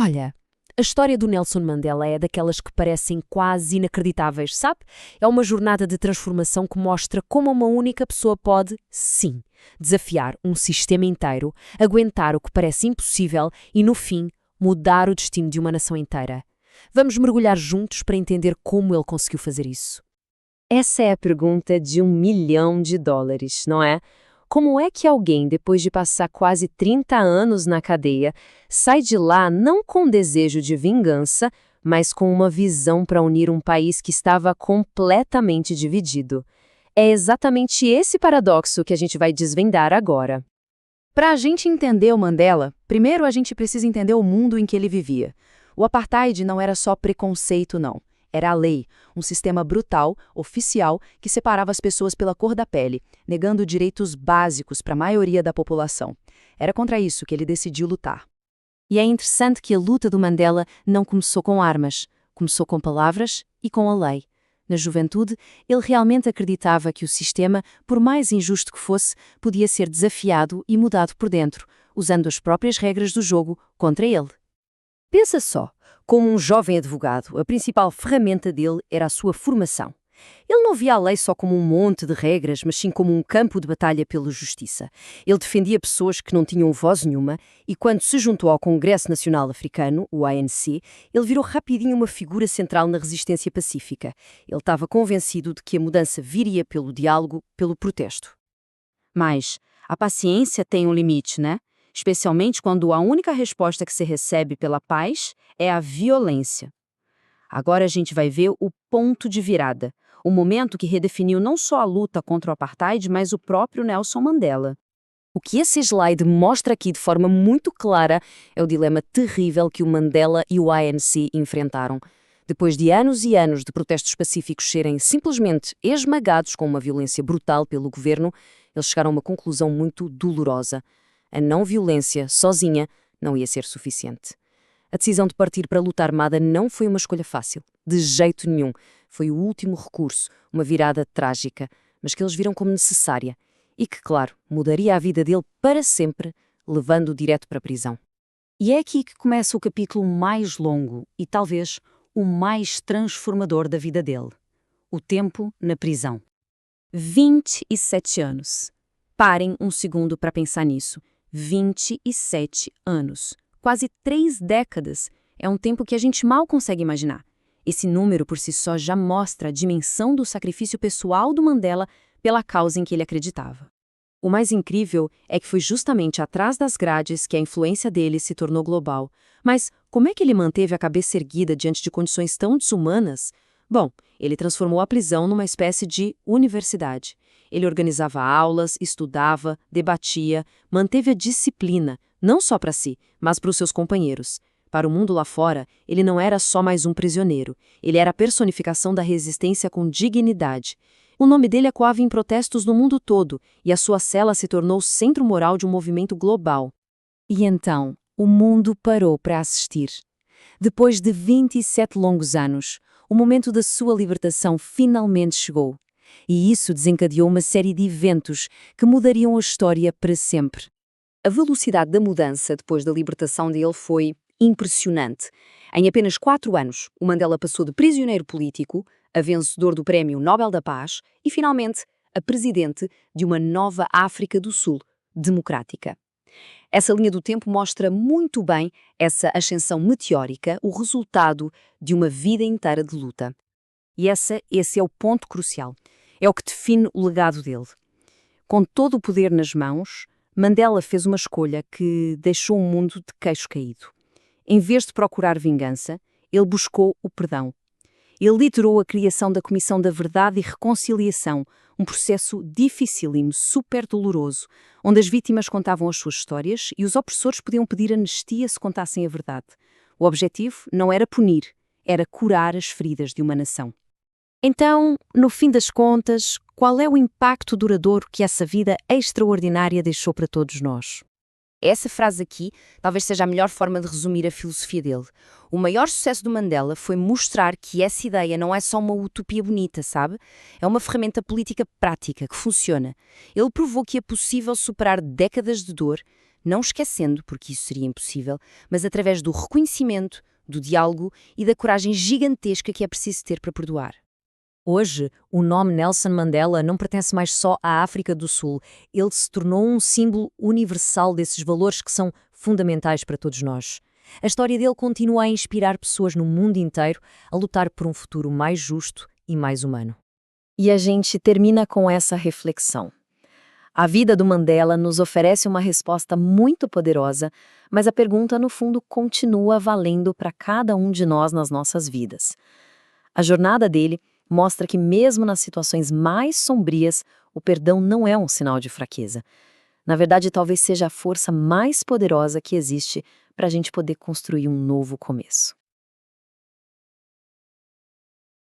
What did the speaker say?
Olha, a história do Nelson Mandela é daquelas que parecem quase inacreditáveis, sabe? É uma jornada de transformação que mostra como uma única pessoa pode, sim, desafiar um sistema inteiro, aguentar o que parece impossível e, no fim, mudar o destino de uma nação inteira. Vamos mergulhar juntos para entender como ele conseguiu fazer isso. Essa é a pergunta de US$ 1 milhão, não é? Como é que alguém, depois de passar quase 30 anos na cadeia, sai de lá não com desejo de vingança, mas com uma visão para unir um país que estava completamente dividido? É exatamente esse paradoxo que a gente vai desvendar agora. Para a gente entender o Mandela, primeiro a gente precisa entender o mundo em que ele vivia. O apartheid não era só preconceito, não. Era a lei, um sistema brutal, oficial, que separava as pessoas pela cor da pele, negando direitos básicos para a maioria da população. Era contra isso que ele decidiu lutar. E é interessante que a luta do Mandela não começou com armas, começou com palavras e com a lei. Na juventude, ele realmente acreditava que o sistema, por mais injusto que fosse, podia ser desafiado e mudado por dentro, usando as próprias regras do jogo contra ele. Pensa só, como um jovem advogado, a principal ferramenta dele era a sua formação. Ele não via a lei só como um monte de regras, mas sim como um campo de batalha pela justiça. Ele defendia pessoas que não tinham voz nenhuma e, quando se juntou ao Congresso Nacional Africano, o ANC, ele virou rapidinho uma figura central na resistência pacífica. Ele estava convencido de que a mudança viria pelo diálogo, pelo protesto. Mas a paciência tem um limite, né? Especialmente quando a única resposta que se recebe pela paz é a violência. Agora a gente vai ver o ponto de virada, o momento que redefiniu não só a luta contra o apartheid, mas o próprio Nelson Mandela. O que esse slide mostra aqui de forma muito clara é o dilema terrível que o Mandela e o ANC enfrentaram. Depois de anos e anos de protestos pacíficos serem simplesmente esmagados com uma violência brutal pelo governo, eles chegaram a uma conclusão muito dolorosa. A não-violência, sozinha, não ia ser suficiente. A decisão de partir para a luta armada não foi uma escolha fácil, de jeito nenhum. Foi o último recurso, uma virada trágica, mas que eles viram como necessária e que, claro, mudaria a vida dele para sempre, levando-o direto para a prisão. E é aqui que começa o capítulo mais longo e talvez o mais transformador da vida dele. O tempo na prisão. 27 anos. Parem um segundo para pensar nisso. 27 anos. Quase 3 décadas. É um tempo que a gente mal consegue imaginar. Esse número por si só já mostra a dimensão do sacrifício pessoal do Mandela pela causa em que ele acreditava. O mais incrível é que foi justamente atrás das grades que a influência dele se tornou global. Mas como é que ele manteve a cabeça erguida diante de condições tão desumanas? Bom, ele transformou a prisão numa espécie de universidade. Ele organizava aulas, estudava, debatia, manteve a disciplina, não só para si, mas para os seus companheiros. Para o mundo lá fora, ele não era só mais um prisioneiro, ele era a personificação da resistência com dignidade. O nome dele ecoava em protestos no mundo todo, e a sua cela se tornou o centro moral de um movimento global. E então, o mundo parou para assistir. Depois de 27 longos anos, o momento da sua libertação finalmente chegou. E isso desencadeou uma série de eventos que mudariam a história para sempre. A velocidade da mudança depois da libertação dele foi impressionante. Em apenas 4 anos, o Mandela passou de prisioneiro político a vencedor do Prémio Nobel da Paz e, finalmente, a presidente de uma nova África do Sul, democrática. Essa linha do tempo mostra muito bem essa ascensão meteórica, o resultado de uma vida inteira de luta. E esse é o ponto crucial. É o que define o legado dele. Com todo o poder nas mãos, Mandela fez uma escolha que deixou o mundo de queixo caído. Em vez de procurar vingança, ele buscou o perdão. Ele liderou a criação da Comissão da Verdade e Reconciliação, um processo dificílimo, super doloroso, onde as vítimas contavam as suas histórias e os opressores podiam pedir anistia se contassem a verdade. O objetivo não era punir, era curar as feridas de uma nação. Então, no fim das contas, qual é o impacto duradouro que essa vida extraordinária deixou para todos nós? Essa frase aqui talvez seja a melhor forma de resumir a filosofia dele. O maior sucesso do Mandela foi mostrar que essa ideia não é só uma utopia bonita, sabe? É uma ferramenta política prática que funciona. Ele provou que é possível superar décadas de dor, não esquecendo, porque isso seria impossível, mas através do reconhecimento, do diálogo e da coragem gigantesca que é preciso ter para perdoar. Hoje, o nome Nelson Mandela não pertence mais só à África do Sul. Ele se tornou um símbolo universal desses valores que são fundamentais para todos nós. A história dele continua a inspirar pessoas no mundo inteiro a lutar por um futuro mais justo e mais humano. E a gente termina com essa reflexão. A vida do Mandela nos oferece uma resposta muito poderosa, mas a pergunta, no fundo, continua valendo para cada um de nós nas nossas vidas. A jornada dele mostra que, mesmo nas situações mais sombrias, o perdão não é um sinal de fraqueza. Na verdade, talvez seja a força mais poderosa que existe para a gente poder construir um novo começo.